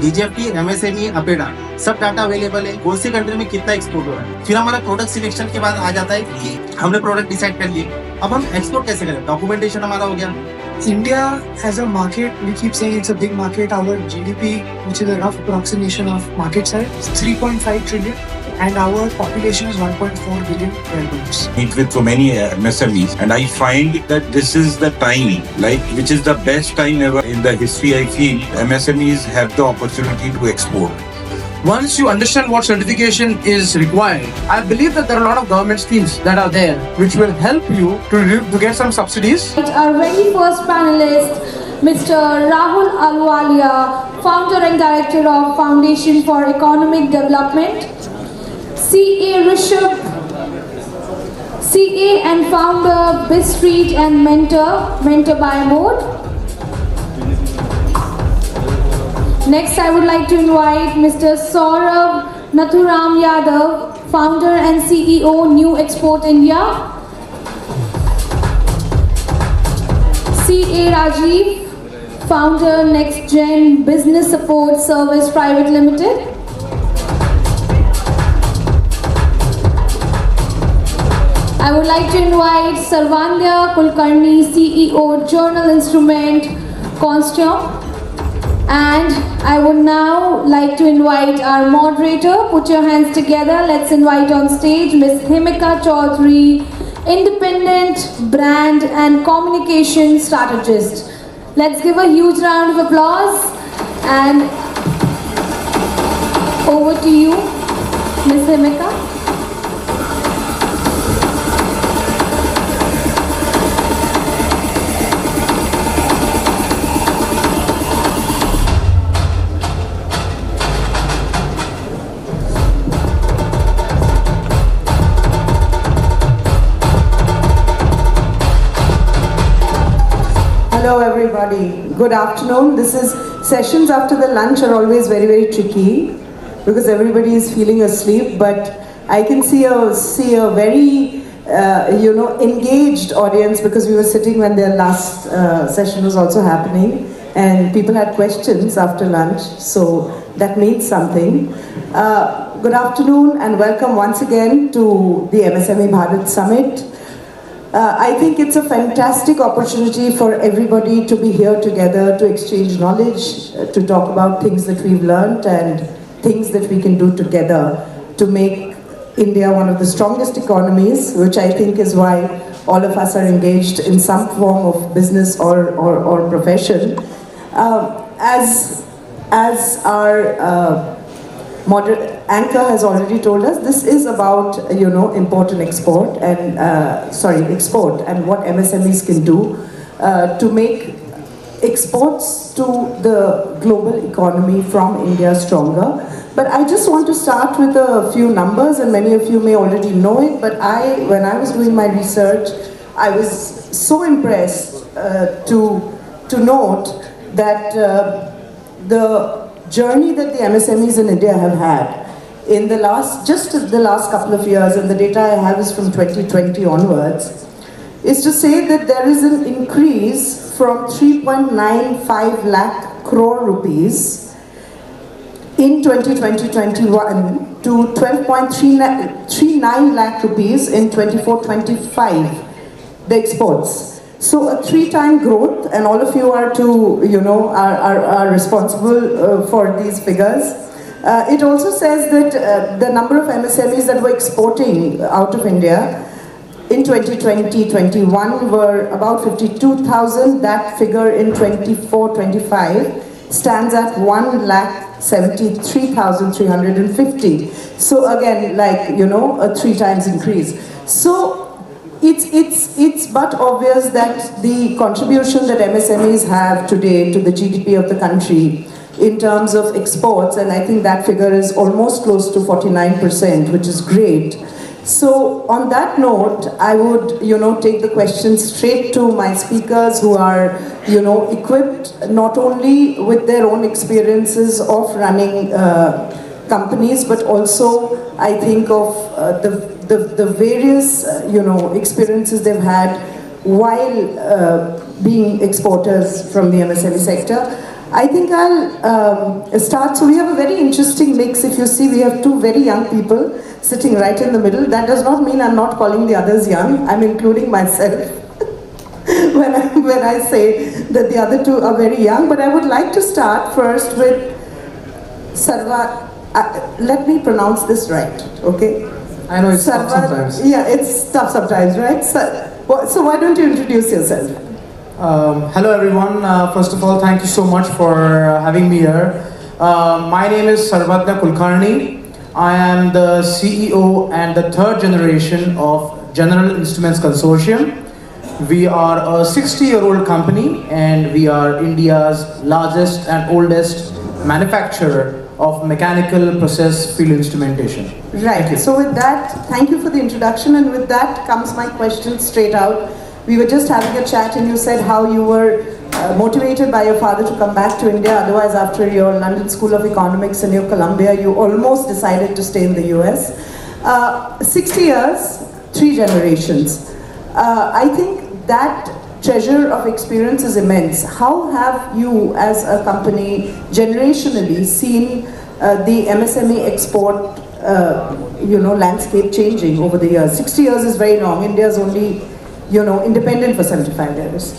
DGFT, MSME, APEDA सब data available है, कौन सी कंट्री में कितना एक्सपोर्ट हो रहा है। फिर हमारा प्रोडक्ट सिलेक्शन के बाद आ जाता है कि हमने प्रोडक्ट डिसाइड कर लिए, अब हम एक्सपोर्ट कैसे करें। डॉक्यूमेंटेशन हमारा हो गया। India as a market, we keep saying it's a big market. Our GDP, which is a rough approximation of market size, is 3.5 trillion, and our population is 1.4 billion Indians. Meet with so many MSMEs, and I find that this is the time, which is the best time ever in the history. I feel MSMEs have the opportunity to export. Once you understand what certification is required, I believe that there are a lot of government schemes that are there which will help you to get some subsidies. Our very first panelist, Mr. Rahul Ahluwalia, founder and director of Foundation for Economic Development, CA Rishabh, CA and founder BizStreet and Mentor by Mode. Next, I would like to invite Mr. Saurabh Yadav, founder and CEO, New Export India. CA Rajiv, founder, Next Gen Business Support Service Private Limited. I would like to invite Sarvadnya Kulkarni, CEO, Journal Instrument, Consortium. And I would now like to invite our moderator. Put your hands together. Let's invite on stage Ms. Himika Chaudhuri, Independent Brand and Communication Strategist. Let's give a huge round of applause. And over to you, Ms. Himika. Hello everybody, good afternoon. This is sessions after the lunch are always very, very tricky because everybody is feeling asleep, but I can see a very engaged audience because we were sitting when their last session was also happening and people had questions after lunch, so that means something. Good afternoon and welcome once again to the MSME Bharat Summit. I think it's a fantastic opportunity for everybody to be here together, to exchange knowledge, to talk about things that we've learned and things that we can do together to make India one of the strongest economies, which I think is why all of us are engaged in some form of business or profession. As our anchor has already told us, this is about import and export and export and what MSMEs can do to make exports to the global economy from India stronger. But I just want to start with a few numbers, and many of you may already know it, but when I was doing my research, I was so impressed to note that the journey that the MSMEs in India have had in the last couple of years, and the data I have is from 2020 onwards, is to say that there is an increase from 3.95 lakh crore rupees in 2020-21 to 12.39 lakh rupees in 24-25, the exports. So a 3-time growth, and all of you are are responsible for these figures. It also says that the number of MSMEs that were exporting out of India in 2020-21 were about 52,000. That figure in 24-25 stands at 1,73,350. So again, a 3 times increase. So it's but obvious that the contribution that MSMEs have today to the GDP of the country in terms of exports, and I think that figure is almost close to 49%, which is great. So on that note, I would take the question straight to my speakers who are equipped not only with their own experiences of running companies, but also I think of the various experiences they've had while being exporters from the MSME sector. I think I'll start. So we have a very interesting mix. If you see, we have two very young people sitting right in the middle. That does not mean I'm not calling the others young. I'm including myself when I say that the other two are very young. But I would like to start first with let me pronounce this right, okay? I know it's tough sometimes. Yeah, it's tough sometimes, right? So why don't you introduce yourself? Hello everyone. First of all, thank you so much for having me here. My name is Sarvadnya Kulkarni. I am the CEO and the third generation of General Instruments Consortium. We are a 60-year-old company and we are India's largest and oldest manufacturer of mechanical process field instrumentation. Right. So with that, thank you for the introduction, and with that comes my question straight out. We were just having a chat and you said how you were motivated by your father to come back to India. Otherwise, after your London School of Economics and your Columbia, you almost decided to stay in the US. 60 years, 3 generations. I think that treasure of experience is immense. How have you as a company generationally seen the MSME export landscape changing over the years? 60 years is very long. India's only independent for 75 years.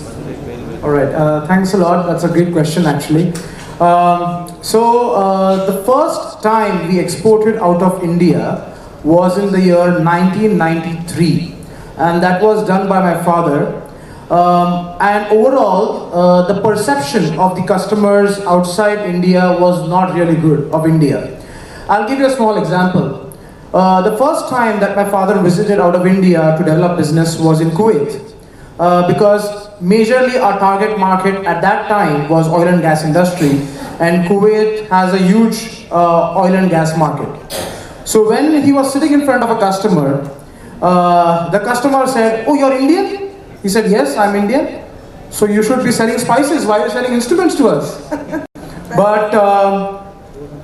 All right, thanks a lot. That's a great question actually. The first time we exported out of India was in the year 1993, and that was done by my father. And overall, the perception of the customers outside India was not really good of India. I'll give you a small example. The first time that my father visited out of India to develop business was in Kuwait, because majorly our target market at that time was oil and gas industry, and Kuwait has a huge oil and gas market. So when he was sitting in front of a customer, the customer said, "Oh, you're Indian?" He said, "Yes, I'm Indian." "So you should be selling spices. Why are you selling instruments to us?" But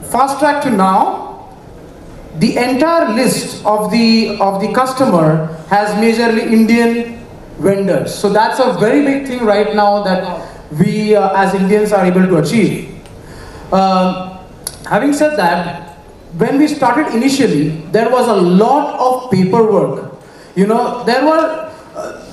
fast track to now, the entire list of the customer has majorly Indian vendors. So that's a very big thing right now that we as Indians are able to achieve. Having said that, when we started initially, there was a lot of paperwork.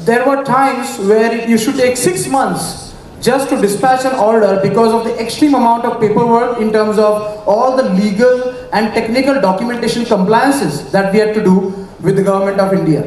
There were times where it used to take 6 months just to dispatch an order because of the extreme amount of paperwork in terms of all the legal and technical documentation compliances that we had to do with the government of India.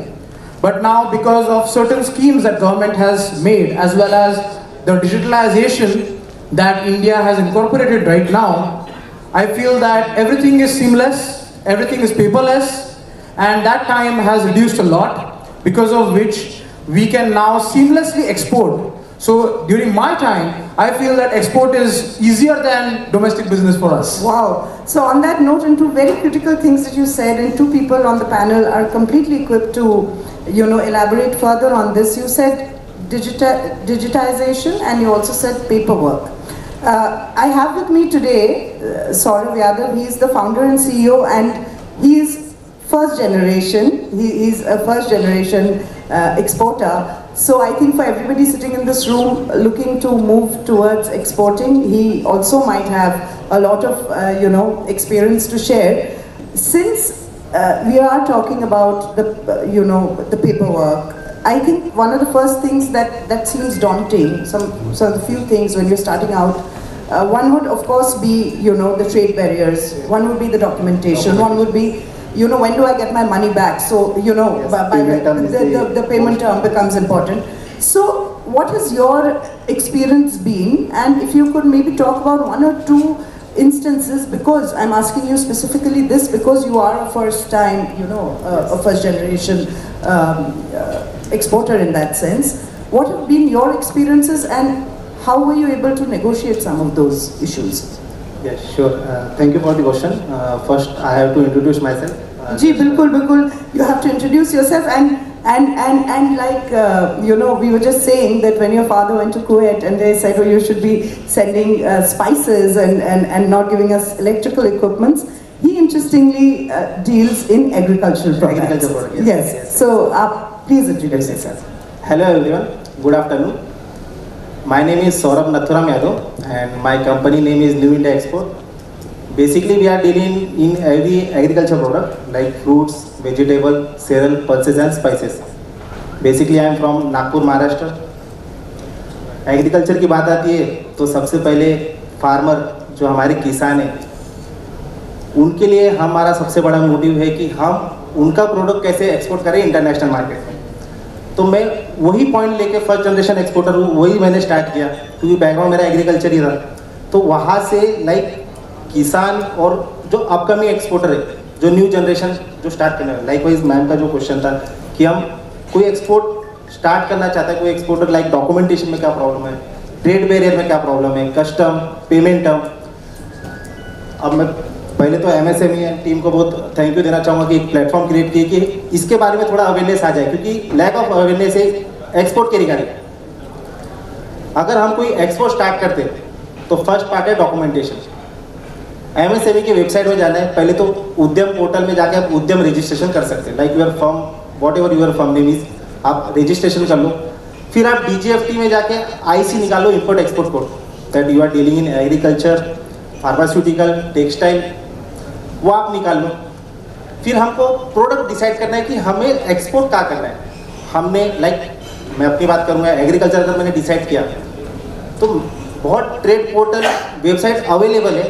But now, because of certain schemes that government has made, as well as the digitalization that India has incorporated right now, I feel that everything is seamless, everything is paperless, and that time has reduced a lot, because of which we can now seamlessly export. So during my time, I feel that export is easier than domestic business for us. Wow. So on that note, and two very critical things that you said, and two people on the panel are completely equipped to, elaborate further on this. You said digitization, and you also said paperwork. I have with me today Saurabh Yadav. He is the founder and CEO, and he is first generation. He is a first generation exporter. So I think for everybody sitting in this room looking to move towards exporting, he also might have a lot of experience to share. Since we are talking about the paperwork, I think one of the first things that seems daunting, some of the few things when you're starting out, one would of course be the trade barriers. One would be the documentation. One would be when do I get my money back? So, the payment term becomes important. So, what has your experience been? And if you could maybe talk about 1 or 2 instances, because I'm asking you specifically this, because you are a first time, a first generation exporter in that sense. What have been your experiences, and how were you able to negotiate some of those issues? Yes, sure. Thank you for the question. First, I have to introduce myself. Ji, bilkul. You have to introduce yourself, and like we were just saying that when your father went to Kuwait and they said, "Oh, you should be sending spices and not giving us electrical equipments," he interestingly deals in agricultural products. Yes. So, please introduce yourself. Hello everyone. Good afternoon. My name is Saurabh Yadav and my company name is New India Export. Basically, we are dealing in every agriculture product like fruits, vegetable, cereal, pulses and spices. Basically, I am from Nagpur, Maharashtra. Agriculture की बात आती है तो सबसे पहले farmer जो हमारे किसान हैं उनके लिए हमारा सबसे बड़ा मोटिव है कि हम उनका प्रोडक्ट कैसे एक्सपोर्ट करें इंटरनेशनल मार्केट में। तो मैं वही पॉइंट लेके फर्स्ट जनरेशन एक्सपोर्टर हूँ, वही मैंने स्टार्ट किया क्योंकि बैकग्राउंड मेरा एग्रीकल्चर ही था। तो वहाँ से लाइक किसान और जो अपकमिंग एक्सपोर्टर है, जो न्यू जनरेशन जो स्टार्ट करना है, लाइक वाइज मैम का जो क्वेश्चन था कि हम कोई एक्सपोर्ट स्टार्ट करना चाहता है, कोई एक्सपोर्टर लाइक डॉक्यूमेंटेशन में क्या प्रॉब्लम है, ट्रेड बैरियर में क्या प्रॉब्लम है, कस्टम, पेमेंट टर्म। अब मैं पहले तो MSME टीम को बहुत थैंक यू देना चाहूँगा कि एक प्लेटफॉर्म क्रिएट किए कि इसके बारे में थोड़ा अवेयरनेस आ जाए, क्योंकि लैक ऑफ अवेयरनेस है एक्सपोर्ट के रिगार्डिंग। अगर हम कोई एक्सपोर्ट स्टार्ट करते तो फर्स्ट पार्ट है डॉक्यूमेंटेशन। MSME की वेबसाइट में जाना है, पहले तो उद्यम पोर्टल में जाके आप उद्यम रजिस्ट्रेशन कर सकते हैं, like your firm whatever your firm name is, आप रजिस्ट्रेशन कर लो। फिर आप DGFT में जाके IC निकालो, import export code, that you are dealing in agriculture, pharmaceutical, textile, वो आप निकाल लो। फिर हमको प्रोडक्ट डिसाइड करना है कि हमें एक्सपोर्ट क्या करना है। हमने लाइक मैं अपनी बात करूँगा, एग्रीकल्चर का मैंने डिसाइड किया तो बहुत ट्रेड पोर्टल वेबसाइट अवेलेबल है।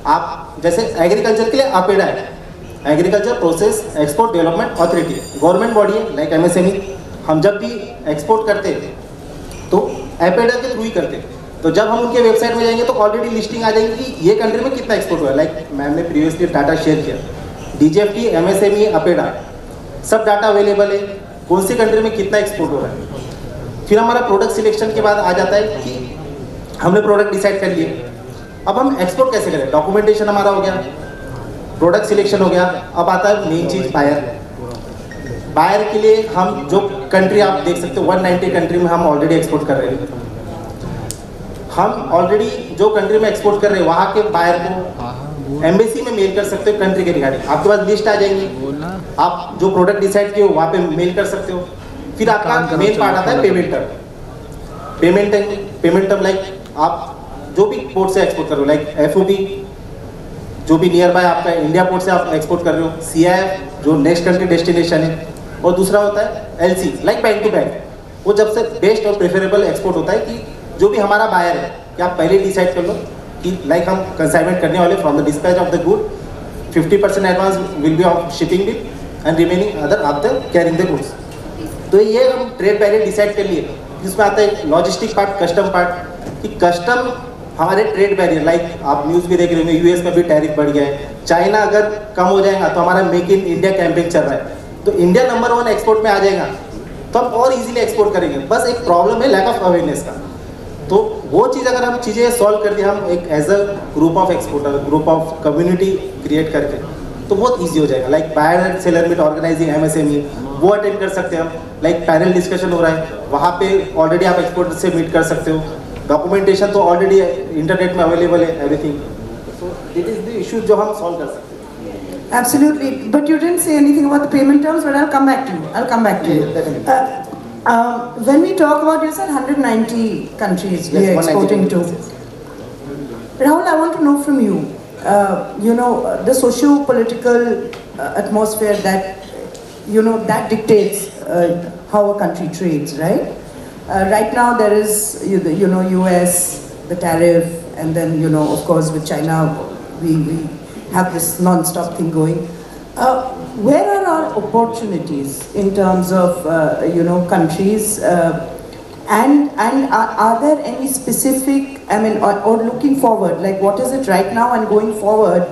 आप जैसे एग्रीकल्चर के लिए अपेडा है, agriculture process export development authority, government body है लाइक MSME। हम जब भी एक्सपोर्ट करते हैं तो अपेडा के थ्रू ही करते हैं। तो जब हम उनके वेबसाइट में जाएंगे तो ऑलरेडी लिस्टिंग आ जाएगी कि ये कंट्री में कितना एक्सपोर्ट हुआ है। लाइक मैम ने प्रीवियसली डाटा शेयर किया, DGFT, MSME, अपेडा सब डाटा अवेलेबल है, कौन सी कंट्री में कितना एक्सपोर्ट हो रहा है। फिर हमारा प्रोडक्ट सिलेक्शन के बाद आ जाता है कि हमने प्रोडक्ट डिसाइड कर लिए, अब हम एक्सपोर्ट कैसे करें। डॉक्यूमेंटेशन हमारा हो गया, प्रोडक्ट सिलेक्शन हो गया, अब आता है मेन चीज़ बायर। बायर के लिए हम जो कंट्री आप देख सकते हो 190 कंट्री में हम ऑलरेडी एक्सपोर्ट कर रहे हैं। हम ऑलरेडी जो कंट्री में एक्सपोर्ट कर रहे हैं वहाँ के बायर को एम्बेसी में मेल कर सकते हो कंट्री के रिगार्डिंग, आपके पास लिस्ट आ जाएंगी, आप जो प्रोडक्ट डिसाइड किए हो वहाँ पे मेल कर सकते हो। फिर आपका मेन पार्ट आता है payment term. Payment term like आप जो भी पोर्ट से एक्सपोर्ट कर रहे हो, लाइक FOB जो भी नियर बाय आपका इंडिया पोर्ट से आप एक्सपोर्ट कर रहे हो, CIF जो नेक्स्ट कंट्री डेस्टिनेशन है, और दूसरा होता है LC like bank to bank. वो जब से बेस्ट और प्रेफरेबल एक्सपोर्ट होता है कि जो भी हमारा बायर है कि आप पहले डिसाइड कर लो कि लाइक हम कंसाइनमेंट करने वाले from the dispatch of the good 50% advance will be of shipping bill and remaining other after carrying the goods. तो ये हम ट्रेड बैरियर डिसाइड कर लिए। इसमें आता है लॉजिस्टिक पार्ट, कस्टम पार्ट, कि कस्टम हमारे ट्रेड बैरियर लाइक आप न्यूज़ भी देख रहे होंगे US में भी टैरिफ बढ़ गया है, चाइना अगर कम हो जाएगा तो हमारा मेक इन इंडिया कैंपेन चल रहा है, तो इंडिया नंबर 1 एक्सपोर्ट में आ जाएगा तो हम और इजीली एक्सपोर्ट करेंगे। बस एक प्रॉब्लम है लैक ऑफ अवेयरनेस का। तो वो चीज़ अगर हम चीज़ें सॉल्व कर दिया, हम एक as a group of exporter, group of community create करके, तो बहुत ईजी हो जाएगा। Like buyer and seller meet organising MSME वो अटेंड कर सकते हैं हम। लाइक पैनल डिस्कशन हो रहा है, वहाँ पे ऑलरेडी आप एक्सपोर्टर से मीट कर सकते हो। डॉक्यूमेंटेशन तो ऑलरेडी इंटरनेट में अवेलेबल है, everything. So it is the issue जो हम सॉल्व कर सकते हैं। Absolutely, but you didn't say anything about the payment terms, but I'll come back to you. I'll come back to you. When we talk about, you said 190 countries we are exporting to. Rahul, I want to know from you, the socio-political atmosphere that, that dictates how a country trades, right? Right now there is, US, the tariff, and then, of course with China, we have this non-stop thing going. Where are our opportunities in terms of, countries, and are there any specific, or looking forward, like what is it right now and going forward,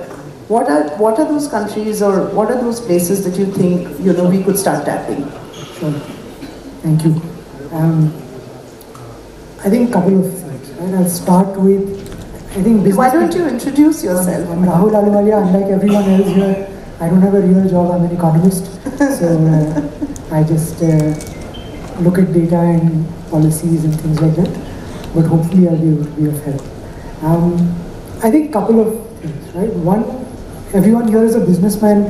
what are those countries or what are those places that you think, we could start tapping? Sure. Thank you. I think a couple of things, right? I'll start with, I think business. Why don't you introduce yourself? I'm Rahul, Ahluwalia. Unlike everyone else here, I don't have a real job. I'm an economist. So I just look at data and policies and things like that. But hopefully I'll be able to be of help. I think a couple of things, right? One, everyone here is a businessman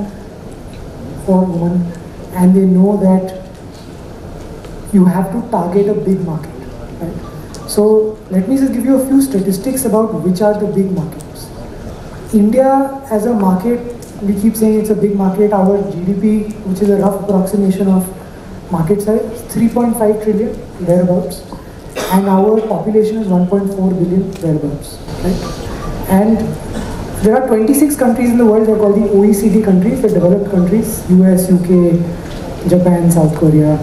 or woman, and they know that you have to target a big market, right? So let me just give you a few statistics about which are the big markets. India as a market, we keep saying it's a big market. Our GDP, which is a rough approximation of market size, 3.5 trillion thereabouts, and our population is 1.4 billion thereabouts, right? And there are 26 countries in the world. They're called the OECD countries, the developed countries: US, UK, Japan, South Korea,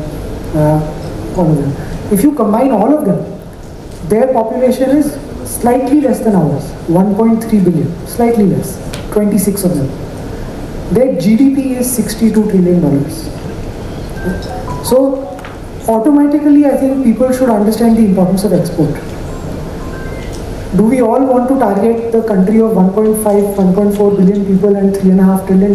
all of them. If you combine all of them, their population is slightly less than ours, 1.3 billion, slightly less, 26 of them. Their GDP is $62 trillion. So automatically, I think people should understand the importance of export. Do we all want to target the country of 1.5, 1.4 billion people and $3.5 trillion?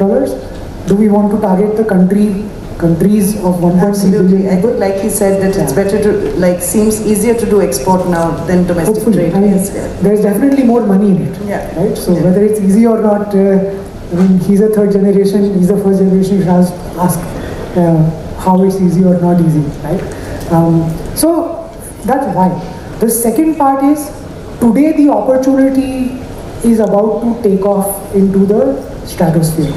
Do we want to target the countries of 1.3 billion I people? think, like he said, that it's better to, seems easier to do export now than domestic Hopefully. trade. I mean, Yes, there's definitely more money in it. Yeah. Right? So whether it's easy or not, I mean, he's a third generation, he's the first generation, you should ask how it's easy or not easy, right? So that's why. The second part is, today the opportunity is about to take off into the stratosphere.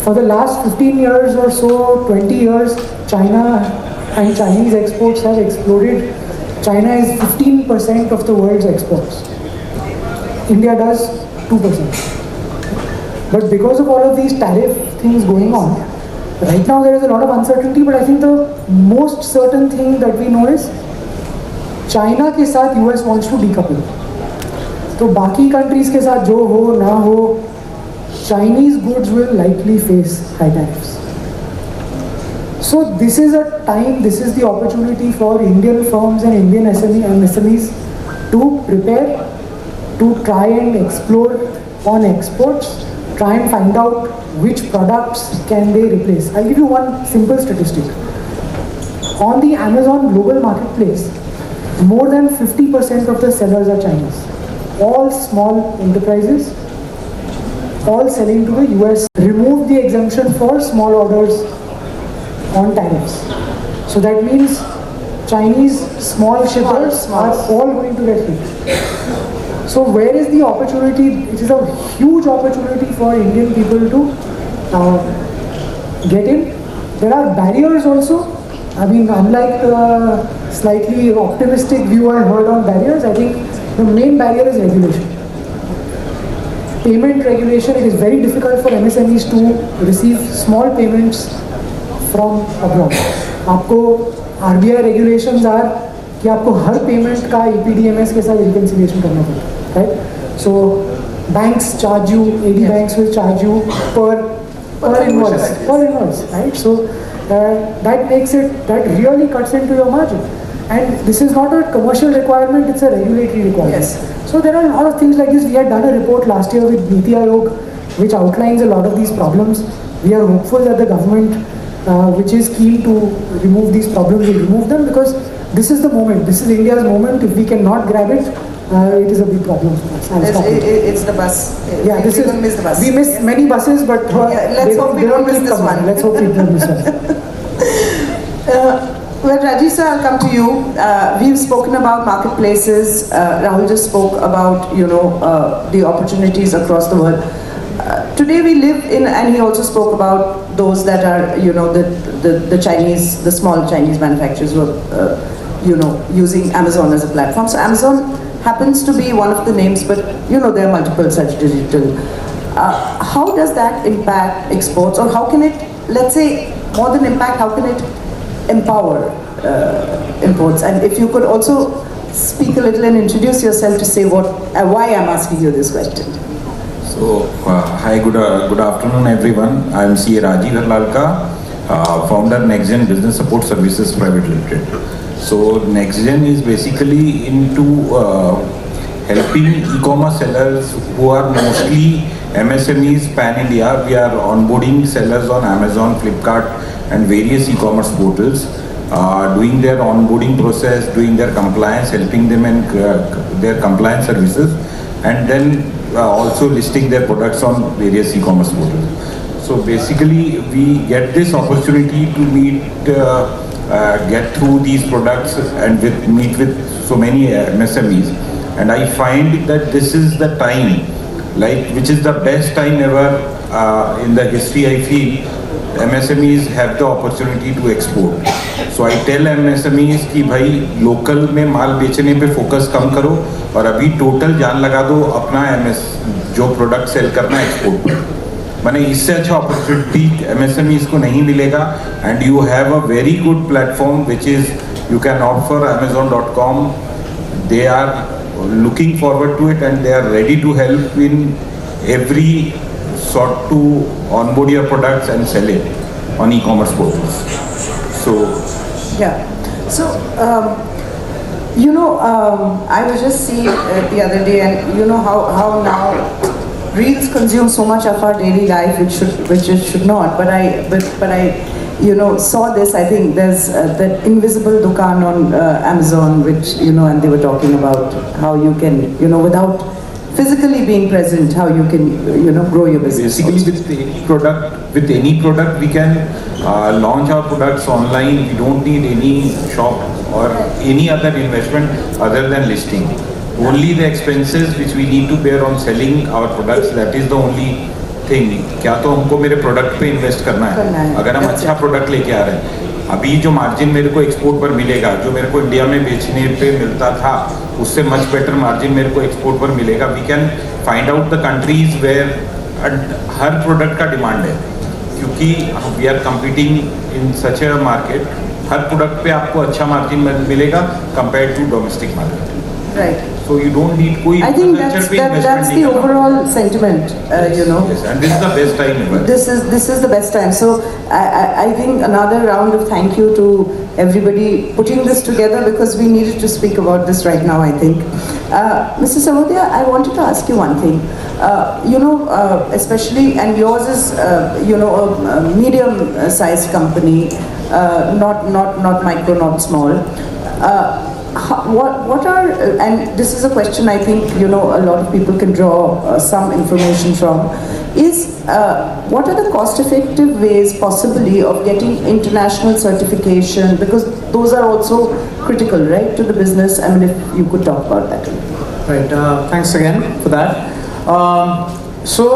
For the last 15 years or so, 20 years, China and Chinese exports have exploded. China is 15% of the world's exports. India does 2%. But because of all of these tariff things going on, right now there is a lot of uncertainty, but I think the most certain thing that we know is China के साथ US wants to decouple. तो बाकी countries के साथ जो हो ना हो, Chinese goods will likely face high tariffs. So this is a time, this is the opportunity for Indian firms and Indian MSMEs to prepare, to try and explore on exports, try and find out which products can they replace. I'll give you one simple statistic. On the Amazon global marketplace, more than 50% of the sellers are Chinese. All small enterprises, all selling to the US. Remove the exemption for small orders on tariffs. So that means Chinese small shippers are all going to get hit. So where is the opportunity? It is a huge opportunity for Indian people to get in. There are barriers also. I mean, unlike the slightly optimistic view I heard on barriers, I think the main barrier is regulation. Payment regulation, it is very difficult for MSMEs to receive small payments from abroad. आपको RBI regulations are कि आपको हर payment का EPDMS के साथ reconciliation करना पड़ता है, right? So banks charge you, AD banks will charge you per invoice, right? So that makes it, that really cuts into your margin. And this is not a commercial requirement, it's a regulatory requirement. Yes. So there are a lot of things like this. We had done a report last year with Niti Aayog, which outlines a lot of these problems. We are hopeful that the government, which is keen to remove these problems, will remove them, because this is the moment. This is India's moment. If we cannot grab it, it is a big problem for us. It's the bus. Yeah, we don't miss the bus. We miss many buses, but let's hope we don't miss this one. Let's hope we don't miss one. Well, Rajesh sir, I'll come to you. We've spoken about marketplaces. Rahul just spoke about, the opportunities across the world. Today we live in, and he also spoke about those that are, the Chinese, the small Chinese manufacturers who are, using Amazon as a platform. So Amazon happens to be one of the names, but, there are multiple such digital. How does that impact exports, or how can it, let's say, more than impact, how can it empower imports? And if you could also speak a little and introduce yourself to say why I'm asking you this question. So, hi, good afternoon everyone. I am CA Rajiv Lalka, founder NextGen Business Support Services Private Limited. So NextGen is basically into helping e-commerce sellers who are mostly MSMEs pan-India. We are onboarding sellers on Amazon, Flipkart and various e-commerce portals, doing their onboarding process, doing their compliance, helping them in their compliance services, and then also listing their products on various e-commerce portals. So basically we get this opportunity to meet get through these products and meet with so many MSMEs, and I find that this is the time, which is the best time ever in the history. I feel MSMEs have the opportunity to export. So I tell MSMEs कि भाई local में माल बेचने पे focus कम करो और अभी total जान लगा दो अपना जो प्रोडक्ट सेल करना एक्सपोर्ट पर। माने इससे अच्छा अपॉर्चुनिटी MSMEs को नहीं मिलेगा, and you have a very good platform which is you can offer Amazon.com. They are looking forward to it and they are ready to help in every sort to onboard your products and sell it on e-commerce portals. So yeah. So I was just seeing the other day, and you know how now reels consume so much of our daily life, which it should not. But I saw this. I think there's that invisible dukaan on Amazon, which and they were talking about how you can without physically being present, how you can grow your business. Basically, with any product we can launch our products online. We don't need any shop or any other investment other than listing. Only the expenses which we need to bear on selling our products, that is the only thing. क्या तो हमको मेरे product पे invest करना है, अगर हम अच्छा प्रोडक्ट लेके आ रहे हैं। अभी जो मार्जिन मेरे को एक्सपोर्ट पर मिलेगा, जो मेरे को इंडिया में बेचने पे मिलता था, उससे मच बेटर मार्जिन मेरे को एक्सपोर्ट पर मिलेगा। We can find out the countries where हर प्रोडक्ट का डिमांड है, क्योंकि we are competing in such a market. हर प्रोडक्ट पे आपको अच्छा मार्जिन मिलेगा compare to domestic market. Right. So you don't need कोई I think that's the overall sentiment, Yes, and this is the best time ever. This is the best time. So I think another round of thank you to everybody putting this together, because we needed to speak about this right now, I think. Mr. Sarvadnya, I wanted to ask you one thing. Especially, and yours is a medium-sized company, not micro, not small. What are, and this is a question I think a lot of people can draw some information from, is what are the cost-effective ways possibly of getting international certification, because those are also critical, right, to the business. I mean, if you could talk about that. Right, thanks again for that. So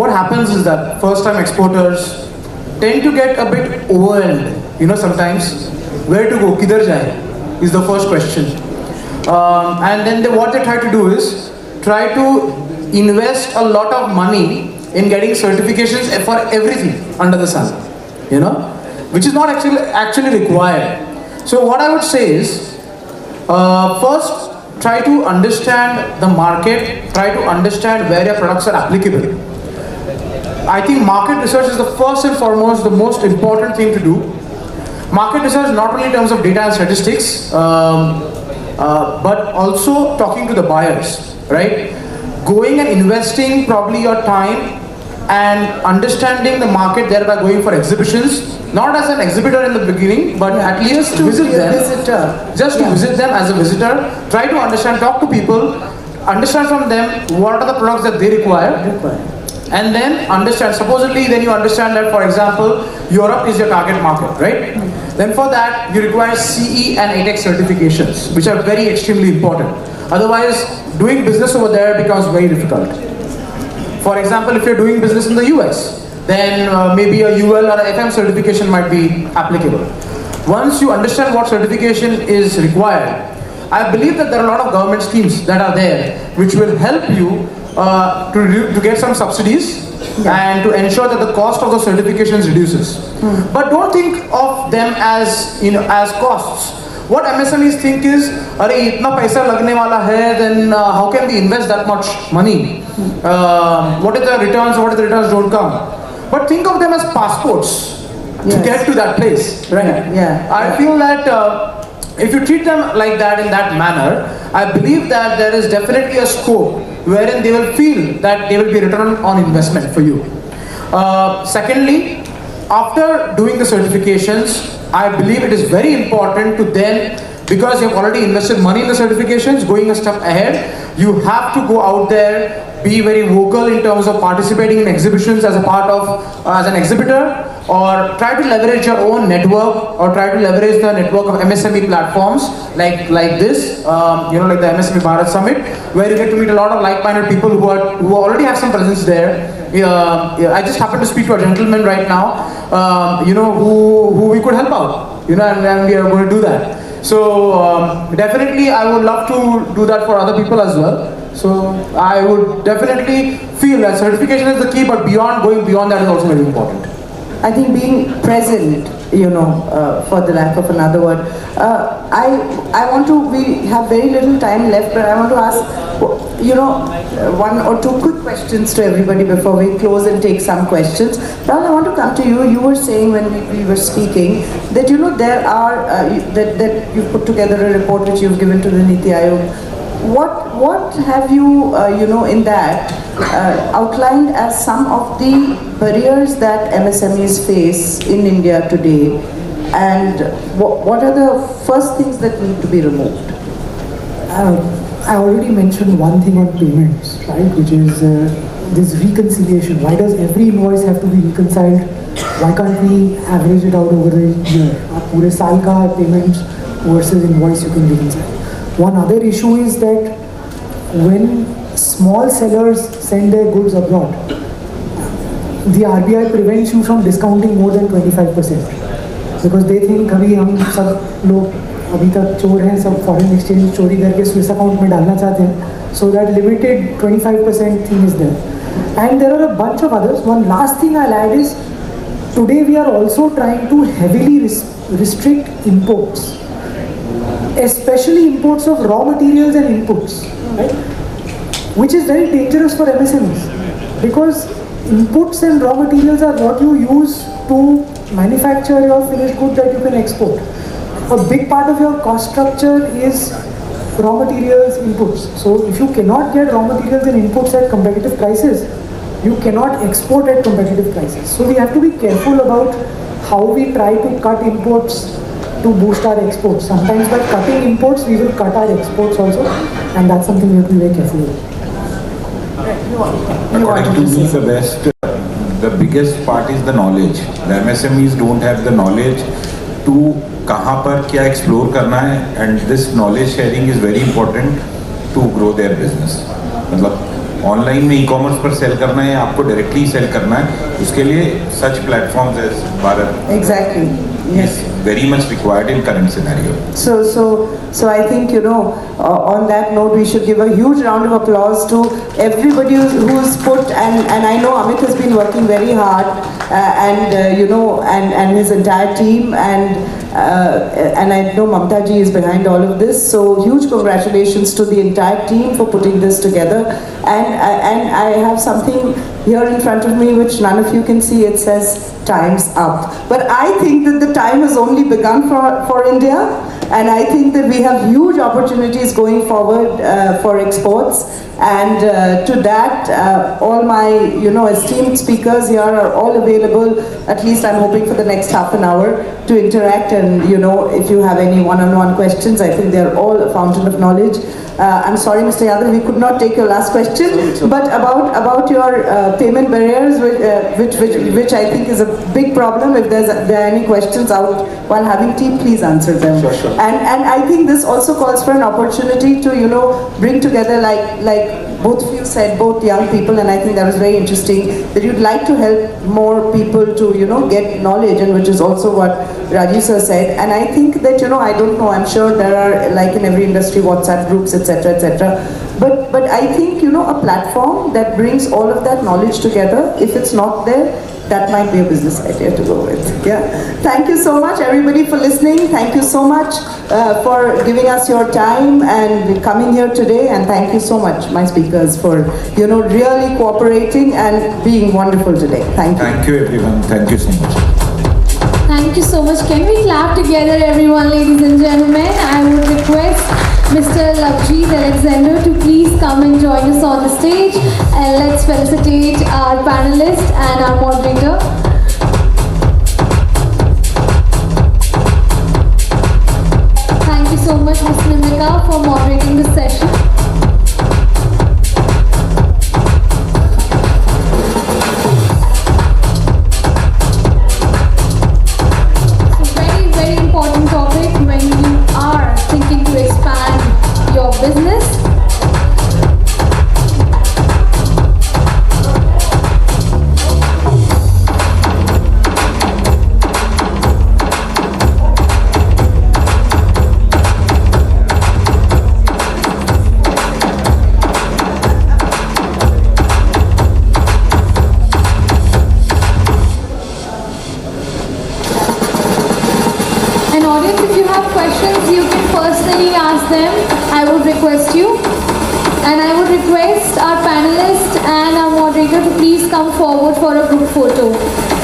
what happens is that first-time exporters tend to get a bit overwhelmed, sometimes. Where to go, kidhar jaye, is the first question. And then what they try to do is try to invest a lot of money in getting certifications for everything under the sun, which is not actually required. So what I would say is, first try to understand the market, try to understand where your products are applicable. I think market research is the first and foremost, the most important thing to do. Market research not only in terms of data and statistics, but also talking to the buyers, right? Going and investing probably your time and understanding the market, thereby going for exhibitions, not as an exhibitor in the beginning, but at least to visit them. Just to visit them as a visitor, try to understand, talk to people, understand from them what are the products that they require. And then understand, supposedly then you understand that, for example, Europe is your target market, right? Then for that, you require CE and ATEX certifications, which are very extremely important. Otherwise, doing business over there becomes very difficult. For example, if you're doing business in the US, then maybe a UL or a FM certification might be applicable. Once you understand what certification is required, I believe that there are a lot of government schemes that are there, which will help you to get some subsidies and to ensure that the cost of the certifications reduces. But don't think of them as costs. What MSMEs think is, "Arey, itna paisa lagne wala hai, then how can we invest that much money? What are the returns? What if the returns don't come?" But think of them as passports to get to that place, right? I feel that if you treat them like that, in that manner, I believe that there is definitely a scope wherein they will feel that there will be return on investment for you. Secondly, after doing the certifications, I believe it is very important to then, because you have already invested money in the certifications, going a step ahead, you have to go out there, be very vocal in terms of participating in exhibitions as an exhibitor, or try to leverage your own network, or try to leverage the network of MSME platforms like this, like the MSME Bharat Summit, where you get to meet a lot of like-minded people who already have some presence there. I just happened to speak to a gentleman right now, who we could help out, and we are going to do that. So definitely I would love to do that for other people as well. So I would definitely feel that certification is the key, but going beyond that is also very important. I think being present, for the lack of another word. We have very little time left, but I want to ask, one or two quick questions to everybody before we close and take some questions. Rahul, I want to come to you. You were saying when we were speaking that, there are, that you've put together a report which you've given to the Niti Aayog. What have you, in that outlined as some of the barriers that MSMEs face in India today, and what are the first things that need to be removed? I already mentioned one thing on payments, right, which is this reconciliation. Why does every invoice have to be reconciled? Why can't we average it out over the year? Pure saal ka payments versus invoice you can reconcile. One other issue is that when small sellers send their goods abroad, the RBI prevents you from discounting more than 25% because they think अभी हम सब लोग अभी तक चोर हैं, सब foreign exchange चोरी करके Swiss account में डालना चाहते हैं, so that limited 25% thing is there. And there are a bunch of others. One last thing I'll add is today we are also trying to heavily restrict imports, especially imports of raw materials and inputs, right? Which is very dangerous for MSMEs because inputs and raw materials are what you use to manufacture your finished good that you can export. A big part of your cost structure is raw materials, inputs. So if you cannot get raw materials and inputs at competitive prices, you cannot export at competitive prices. So we have to be careful about how we try to cut imports to boost our exports. Sometimes by cutting imports, we will cut our exports also, and that's something we have to be very careful with. According to me, the biggest part is the knowledge. The MSMEs don't have the knowledge to कहाँ पर क्या explore करना है, and this knowledge sharing is very important to grow their business. मतलब online में e-commerce पर cell करना है, आपको डायरेक्टली सेल करना है, उसके लिए such platforms as Bharat Exactly. Yes. is very much required in current scenario. So I think, on that note, we should give a huge round of applause to everybody who's put, and I know Amit has been working very hard, and his entire team, and I know Mamta ji is behind all of this. So huge congratulations to the entire team for putting this together. And I have something here in front of me which none of you can see. It says time's up. But I think that the time has only begun for India, and I think that we have huge opportunities going forward for exports. And to that, all my esteemed speakers here are all available. At least I'm hoping for the next half an hour to interact. And if you have any one-on-one questions, I think they're all a fountain of knowledge. I'm sorry, Mr. Yadav, we could not take your last question, but about your payment barriers, which I think is a big problem. If there are any questions out while having tea, please answer them. Sure. And I think this also calls for an opportunity to bring together like both of you said, both young people, and I think that was very interesting, that you'd like to help more people to get knowledge, and which is also what Rajiv sir said. And I think that I don't know, I'm sure there are, like in every industry, WhatsApp groups, etc. But I think a platform that brings all of that knowledge together, if it's not there, that might be a business idea to go with. Yeah. Thank you so much, everybody, for listening. Thank you so much for giving us your time and coming here today. And thank you so much, my speakers, for really cooperating and being wonderful today. Thank you. Thank you, everyone. Thank you so much. Thank you so much. Can we clap together, everyone, ladies and gentlemen? I would request Mr. Lovejeet Alexander to please come and join us on the stage, and let's felicitate our panelist and our moderator. Thank you so much, Ms. Himika, for moderating this session. statue. And I would request our panelists and our moderator to please come forward for a group photo.